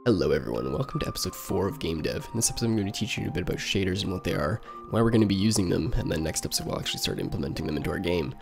Hello everyone, and welcome to episode 4 of Game Dev. In this episode I'm going to be teaching you a bit about shaders and what they are, and why we're going to be using them, and then next episode we'll actually start implementing them into our game.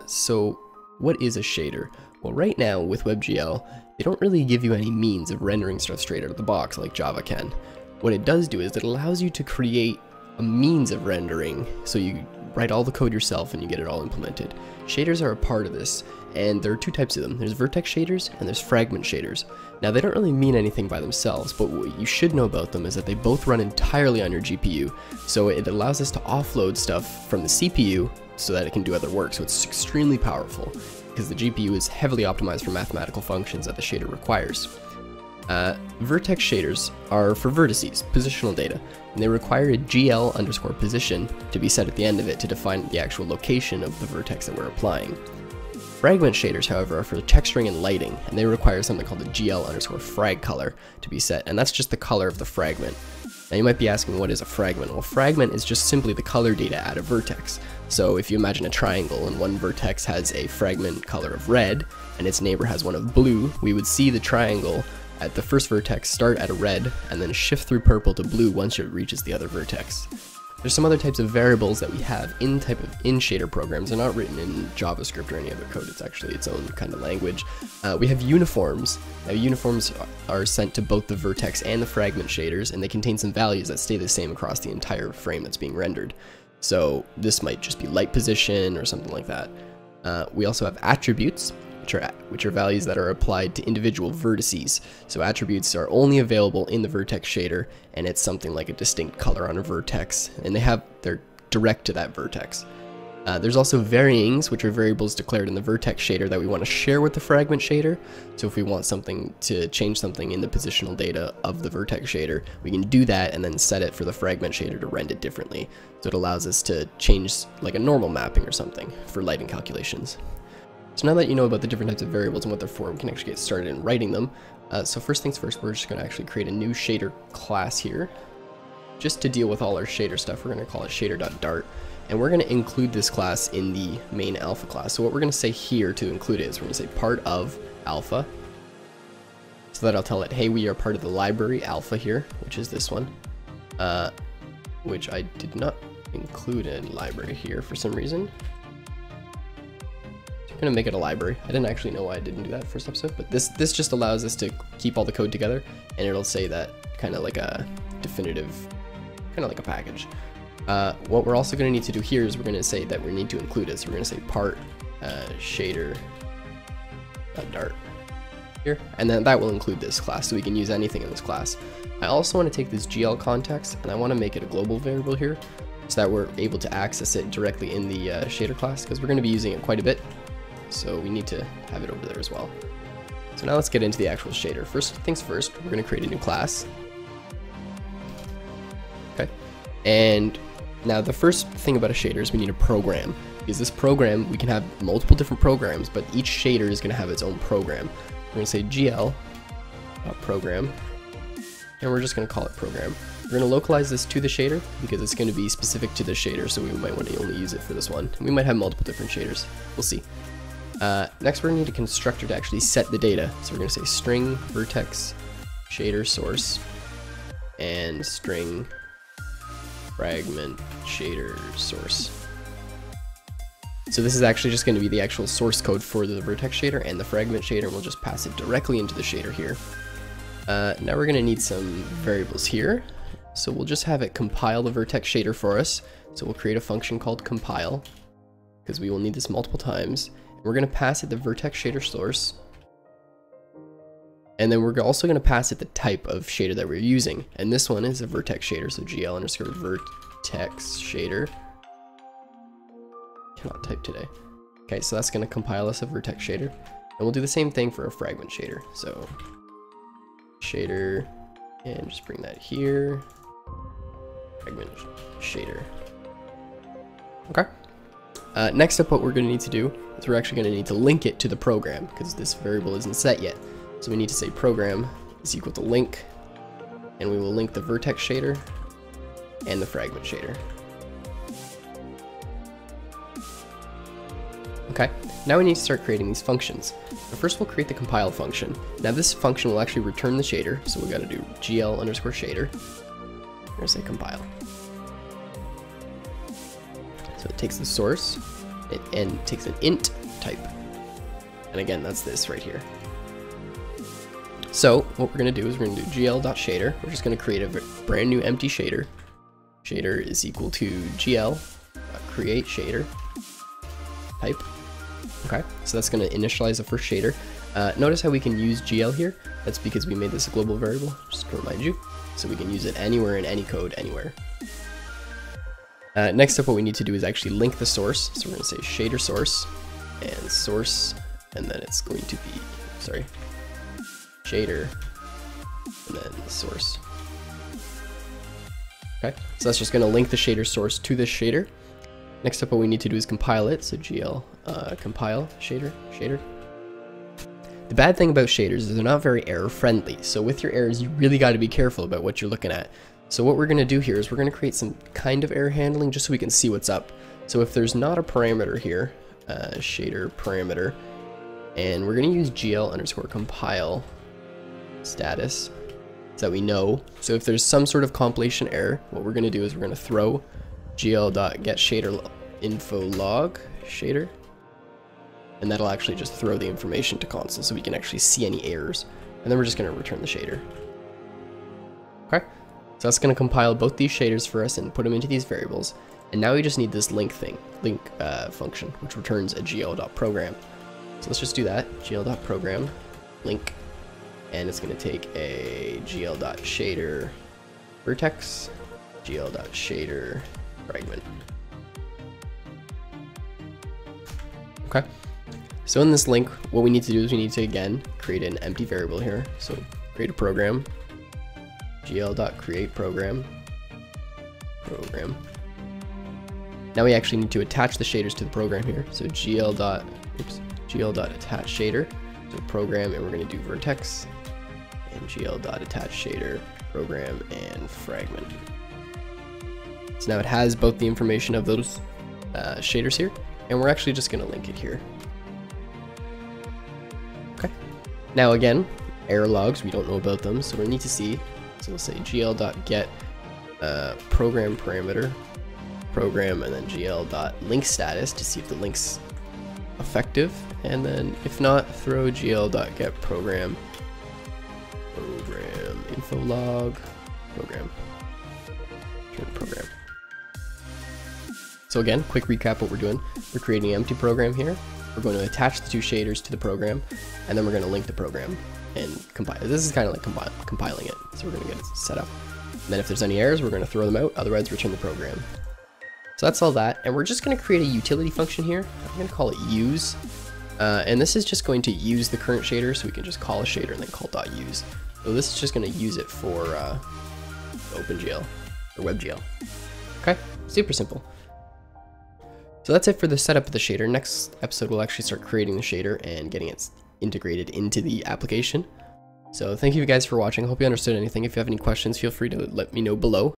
So what is a shader? Well, right now with WebGL, they don't really give you any means of rendering stuff straight out of the box like Java can. What it does do is it allows you to create a means of rendering, so you write all the code yourself and you get it all implemented. Shaders are a part of this, and there are two types of them. There's Vertex Shaders and there's Fragment Shaders. Now they don't really mean anything by themselves, but what you should know about them is that they both run entirely on your GPU, so it allows us to offload stuff from the CPU so that it can do other work, so it's extremely powerful, because the GPU is heavily optimized for mathematical functions that the shader requires. Vertex Shaders are for vertices, positional data, and they require a GL_position to be set at the end of it to define the actual location of the vertex that we're applying. Fragment Shaders, however, are for texturing and lighting, and they require something called the GL_frag color to be set, and that's just the color of the fragment. Now you might be asking, what is a fragment? Well, fragment is just simply the color data at a vertex. So if you imagine a triangle and one vertex has a fragment color of red, and its neighbor has one of blue, we would see the triangle at the first vertex start at a red, and then shift through purple to blue once it reaches the other vertex. There's some other types of variables that we have in shader programs. They're not written in JavaScript or any other code. It's actually its own kind of language. We have uniforms. Now uniforms are sent to both the vertex and the fragment shaders, and they contain some values that stay the same across the entire frame that's being rendered. So this might just be light position or something like that. We also have attributes, which are values that are applied to individual vertices. So attributes are only available in the vertex shader, and it's something like a distinct color on a vertex, and they're direct to that vertex. There's also varyings, which are variables declared in the vertex shader that we want to share with the fragment shader. So if we want something to change something in the positional data of the vertex shader, we can do that and then set it for the fragment shader to render it differently. So it allows us to change like a normal mapping or something for lighting calculations. So now that you know about the different types of variables and what they're for, we can actually get started in writing them. So first things first, we're just going to actually create a new shader class here. Just to deal with all our shader stuff, we're going to call it shader.dart. And we're going to include this class in the main alpha class. So what we're going to say here to include it is we're going to say part of alpha. So that'll tell it, hey, we are part of the library alpha here, which is this one. Which I did not include a library here for some reason. I'm going to make it a library. I didn't actually know why I didn't do that first episode, but this just allows us to keep all the code together, and it'll say that kind of like a definitive, kind of like a package. What we're also going to need to do here is we're going to say that we need to include it. So we're going to say part shader dart here, and then that will include this class, so we can use anything in this class. I also want to take this GL context, and I want to make it a global variable here, so that we're able to access it directly in the shader class, because we're going to be using it quite a bit. So we need to have it over there as well. So now let's get into the actual shader. First things first, we're going to create a new class. Okay. And now the first thing about a shader is we need a program. Because this program, we can have multiple different programs, but each shader is going to have its own program. We're going to say GL.program, and we're just going to call it program. We're going to localize this to the shader because it's going to be specific to the shader, so we might want to only use it for this one. We might have multiple different shaders. We'll see. Next, we're going to need a constructor to actually set the data. So we're going to say string vertex shader source and string fragment shader source. So this is actually just going to be the actual source code for the vertex shader and the fragment shader, and we'll just pass it directly into the shader here. Now we're going to need some variables here. So we'll just have it compile the vertex shader for us. So we'll create a function called compile, because we will need this multiple times. We're going to pass it the vertex shader source, and then we're also going to pass it the type of shader that we're using, and this one is a vertex shader, so GL_vertex shader. Cannot type today. Okay, so that's going to compile us a vertex shader, and we'll do the same thing for a fragment shader. So shader, and just bring that here, fragment shader. Okay. Next up, what we're going to need to do is we're actually going to need to link it to the program, because this variable isn't set yet. So we need to say program is equal to link, and we will link the vertex shader and the fragment shader. Okay, now we need to start creating these functions. But first we'll create the compile function. Now this function will actually return the shader, so we got to do gl_shader. We're going to say compile. So it takes the source, and takes an int type. And again, that's this right here. So what we're going to do is we're going to do gl.shader. We're just going to create a brand new empty shader. Shader is equal to gl.create shader type. Okay, so that's going to initialize the first shader. Notice how we can use GL here. That's because we made this a global variable, just to remind you. So we can use it anywhere in any code, anywhere. Next up, what we need to do is actually link the source. So we're going to say shader source, and then it's going to be, shader, and then the source. Okay, so that's just going to link the shader source to this shader. Next up, what we need to do is compile it. So gl compile shader. The bad thing about shaders is they're not very error friendly. So with your errors, you really got to be careful about what you're looking at. So what we're going to do here is we're going to create some kind of error handling just so we can see what's up. So if there's not a parameter here, shader parameter, and we're going to use gl_compile status so that we know. So if there's some sort of compilation error, what we're going to do is we're going to throw gl.getShaderInfoLog shader, and that'll actually just throw the information to console so we can actually see any errors, and then we're just going to return the shader. Okay, so that's going to compile both these shaders for us and put them into these variables, and now we just need this link function, which returns a gl.program. So let's just do that, gl.program link, and it's going to take a gl.shader vertex, gl.shader fragment. Okay, so in this link, what we need to do is we need to again create an empty variable here. So create a program, gl.create program. Now we actually need to attach the shaders to the program here. So gl.attach shader to a program, and we're going to do vertex and gl.attach shader program and fragment. So now it has both the information of those shaders here, and we're actually just going to link it here. Okay. Now again, error logs, we don't know about them, so we need to see. So we'll say gl.get program parameter, program, and then gl.link status to see if the link's effective, and then if not, throw gl.get program info log program. So again, quick recap what we're doing. We're creating an empty program here. We're going to attach the two shaders to the program, and then we're going to link the program and compile. This is kind of like compiling it. So we're going to get it set up. And then if there's any errors, we're going to throw them out. Otherwise, return the program. So that's all that. And we're just going to create a utility function here. I'm going to call it use. And this is just going to use the current shader. So we can just call a shader and then call .use. So this is just going to use it for OpenGL or WebGL. Okay, super simple. So that's it for the setup of the shader. Next episode, we'll actually start creating the shader and getting it integrated into the application. So thank you guys for watching. I hope you understood anything. If you have any questions, feel free to let me know below.